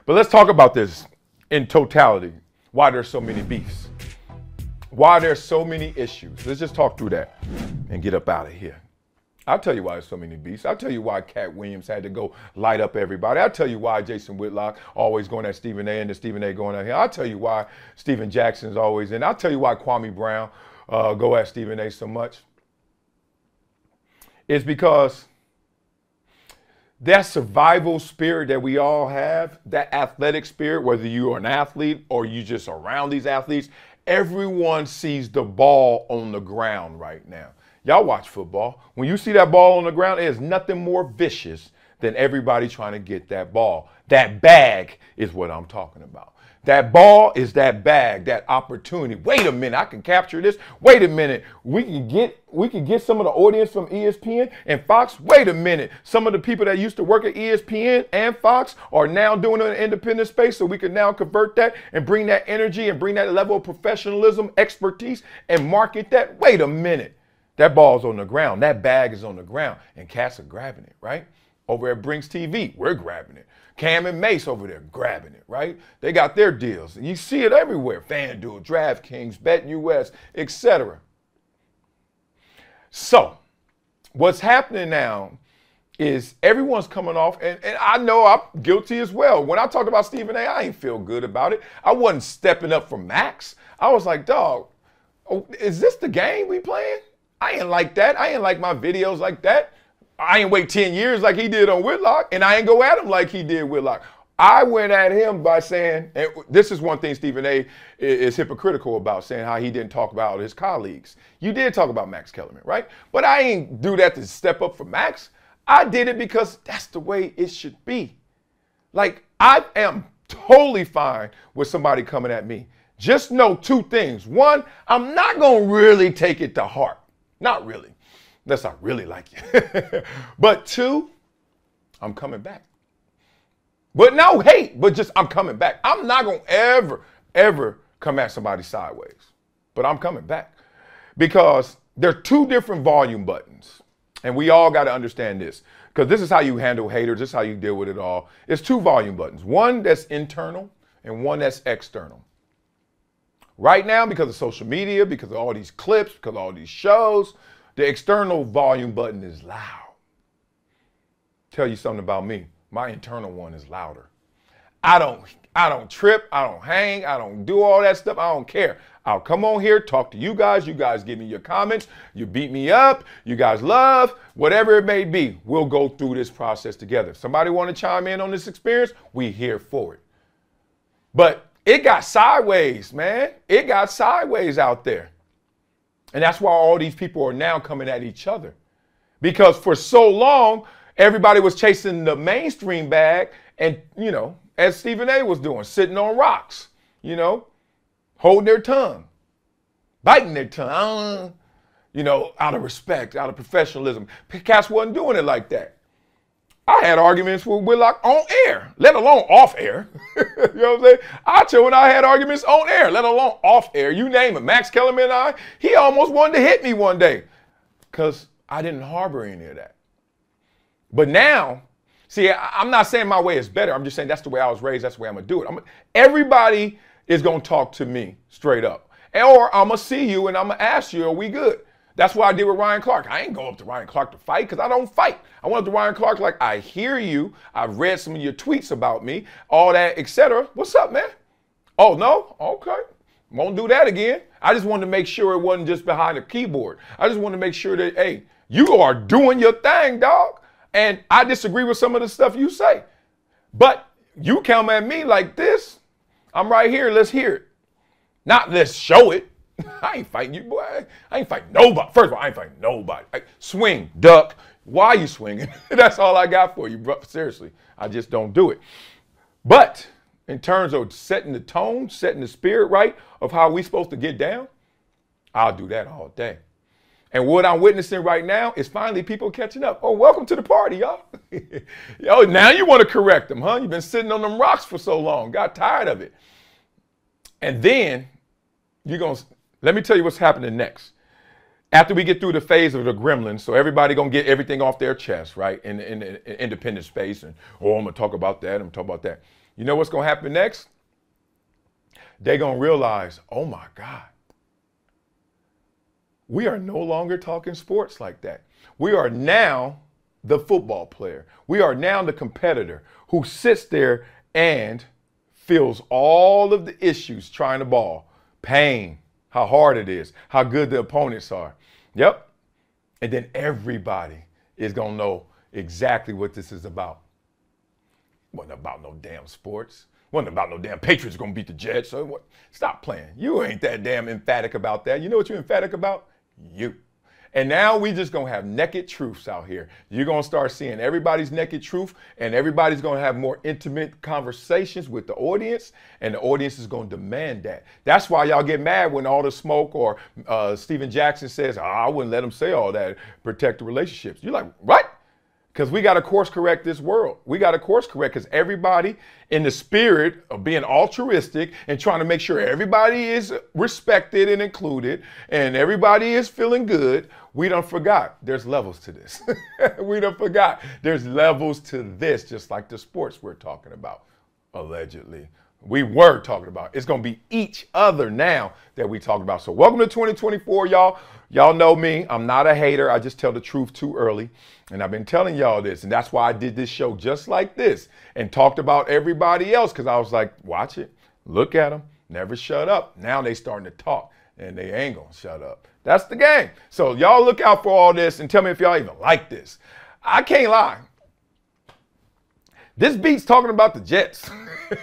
But let's talk about this in totality. Why there's so many beefs. Why there's so many issues. Let's just talk through that and get up out of here. I'll tell you why there's so many beefs. I'll tell you why Cat Williams had to go light up everybody. I'll tell you why Jason Whitlock always going at Stephen A. and then Stephen A. going at him. I'll tell you why Stephen Jackson's always in. I'll tell you why Kwame Brown go at Stephen A. so much. It's because that survival spirit that we all have, that athletic spirit, whether you are an athlete or you just around these athletes, everyone sees the ball on the ground right now. Y'all watch football. When you see that ball on the ground, there's nothing more vicious than everybody trying to get that ball. That bag is what I'm talking about. That ball is that bag, that opportunity. Wait a minute, I can capture this. Wait a minute, we can get some of the audience from ESPN and Fox. Wait a minute, some of the people that used to work at ESPN and Fox are now doing it in an independent space, so we can now convert that and bring that energy and bring that level of professionalism, expertise, and market that. Wait a minute. That ball's on the ground. That bag is on the ground. And cats are grabbing it, right? Over at Brinks TV, we're grabbing it. Cam and Mace over there grabbing it, right? They got their deals. And you see it everywhere. FanDuel, DraftKings, BetUS, etc. So what's happening now is everyone's coming off, and I know I'm guilty as well. When I talked about Stephen A., I ain't feel good about it. I wasn't stepping up for Max. I was like, dog, is this the game we playing? I ain't like that. I ain't like my videos like that. I ain't wait 10 years like he did on Whitlock, and I ain't go at him like he did Whitlock. I went at him by saying, and this is one thing Stephen A. is hypocritical about, saying how he didn't talk about his colleagues. You did talk about Max Kellerman, right? But I ain't do that to step up for Max. I did it because that's the way it should be. Like, I am totally fine with somebody coming at me. Just know two things. One, I'm not going to really take it to heart. Not really, unless I really like you. But two, I'm coming back. But no hate, but just I'm coming back. I'm not going to ever come at somebody sideways. But I'm coming back. Because there are two different volume buttons. And we all got to understand this. Because this is how you handle haters. This is how you deal with it all. It's two volume buttons. One that's internal and one that's external. Right now, because of social media, because of all these clips, because of all these shows, the external volume button is loud. Tell you something about me. My internal one is louder. I don't trip. I don't hang. I don't do all that stuff. I don't care. I'll come on here, talk to you guys. You guys give me your comments. You beat me up. You guys love, whatever it may be. We'll go through this process together. If somebody want to chime in on this experience, we here for it. But it got sideways, man. It got sideways out there. And that's why all these people are now coming at each other. Because for so long, everybody was chasing the mainstream bag and, you know, as Stephen A. was doing, sitting on rocks, you know, holding their tongue, biting their tongue, you know, out of respect, out of professionalism. Cats wasn't doing it like that. I had arguments with Whitlock on air, let alone off air. You know what I'm saying? I tell when I had arguments on air, let alone off air. You name it. Max Kellerman and I, he almost wanted to hit me one day because I didn't harbor any of that. But now, see, I'm not saying my way is better. I'm just saying that's the way I was raised. That's the way I'm going to do it. Everybody is going to talk to me straight up. Or I'm going to see you and I'm going to ask you, are we good? That's what I did with Ryan Clark. I ain't go up to Ryan Clark to fight because I don't fight. I went up to Ryan Clark like, I hear you. I've read some of your tweets about me, all that, etc. What's up, man? Oh, no? Okay. Won't do that again. I just wanted to make sure it wasn't just behind a keyboard. I just wanted to make sure that, hey, you are doing your thing, dog. And I disagree with some of the stuff you say. But you come at me like this, I'm right here, let's hear it. Not let's show it. I ain't fighting you, boy. I ain't fighting nobody. First of all, I ain't fighting nobody. Swing, duck. Why are you swinging? That's all I got for you, bro. Seriously, I just don't do it. But in terms of setting the tone, setting the spirit right of how we supposed to get down, I'll do that all day. And what I'm witnessing right now is finally people catching up. Oh, welcome to the party, y'all. Yo, now you want to correct them, huh? You've been sitting on them rocks for so long. Got tired of it. And then you're going to... Let me tell you what's happening next. After we get through the phase of the gremlins, so everybody going to get everything off their chest, right, in independent space, and, oh, I'm going to talk about that, I'm going to talk about that. You know what's going to happen next? They're going to realize, oh my God, we are no longer talking sports like that. We are now the football player. We are now the competitor who sits there and feels all of the issues trying to ball. Pain, how hard it is, how good the opponents are. Yep. And then everybody is going to know exactly what this is about. Wasn't about no damn sports. Wasn't about no damn Patriots going to beat the Jets. So what? Stop playing. You ain't that damn emphatic about that. You know what you're emphatic about? You. And now we just going to have naked truths out here. You're going to start seeing everybody's naked truth, and everybody's going to have more intimate conversations with the audience, and the audience is going to demand that. That's why y'all get mad when all the smoke or Steven Jackson says, I wouldn't let him say all that, protect the relationships. You're like, what? Because we got to course correct this world. We got to course correct because everybody in the spirit of being altruistic and trying to make sure everybody is respected and included and everybody is feeling good, we done forgot there's levels to this. We done forgot there's levels to this, just like the sports we're talking about, allegedly. We were talking about. It's going to be each other now that we talk about. So welcome to 2024, y'all. Y'all know me. I'm not a hater. I just tell the truth too early. And I've been telling y'all this. And that's why I did this show just like this and talked about everybody else, because I was like, watch it. Look at them. Never shut up. Now they starting to talk and they ain't going to shut up. That's the game. So y'all look out for all this and tell me if y'all even like this. I can't lie. This beat's talking about the Jets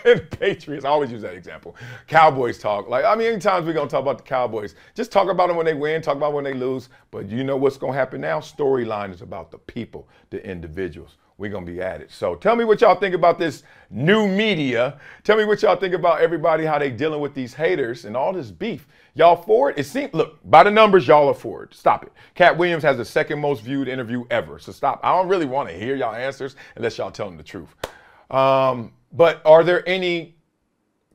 and Patriots. I always use that example. Cowboys talk. Like, I mean, anytime we're going to talk about the Cowboys, just talk about them when they win, talk about when they lose. But you know what's going to happen now? Storyline is about the people, the individuals. We're going to be at it. So tell me what y'all think about this new media. Tell me what y'all think about everybody, how they dealing with these haters and all this beef. Y'all for it? It seems, look, by the numbers, y'all are for it. Stop it. Cat Williams has the second most viewed interview ever. So stop. I don't really want to hear y'all answers unless y'all tell them the truth. But are there any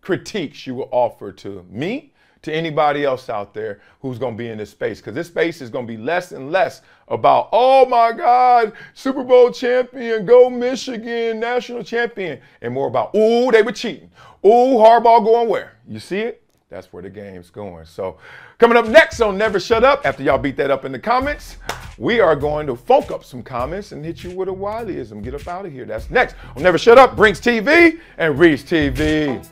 critiques you will offer to me, to anybody else out there who's going to be in this space? Because this space is going to be less and less about, oh my God, Super Bowl champion, go Michigan, national champion, and more about, ooh, they were cheating. Ooh, Harbaugh going where? You see it? That's where the game's going. So coming up next on Never Shut Up, after y'all beat that up in the comments, we are going to funk up some comments and hit you with a Wileyism. Get up out of here. That's next on Never Shut Up, Brinks TV and Reach TV.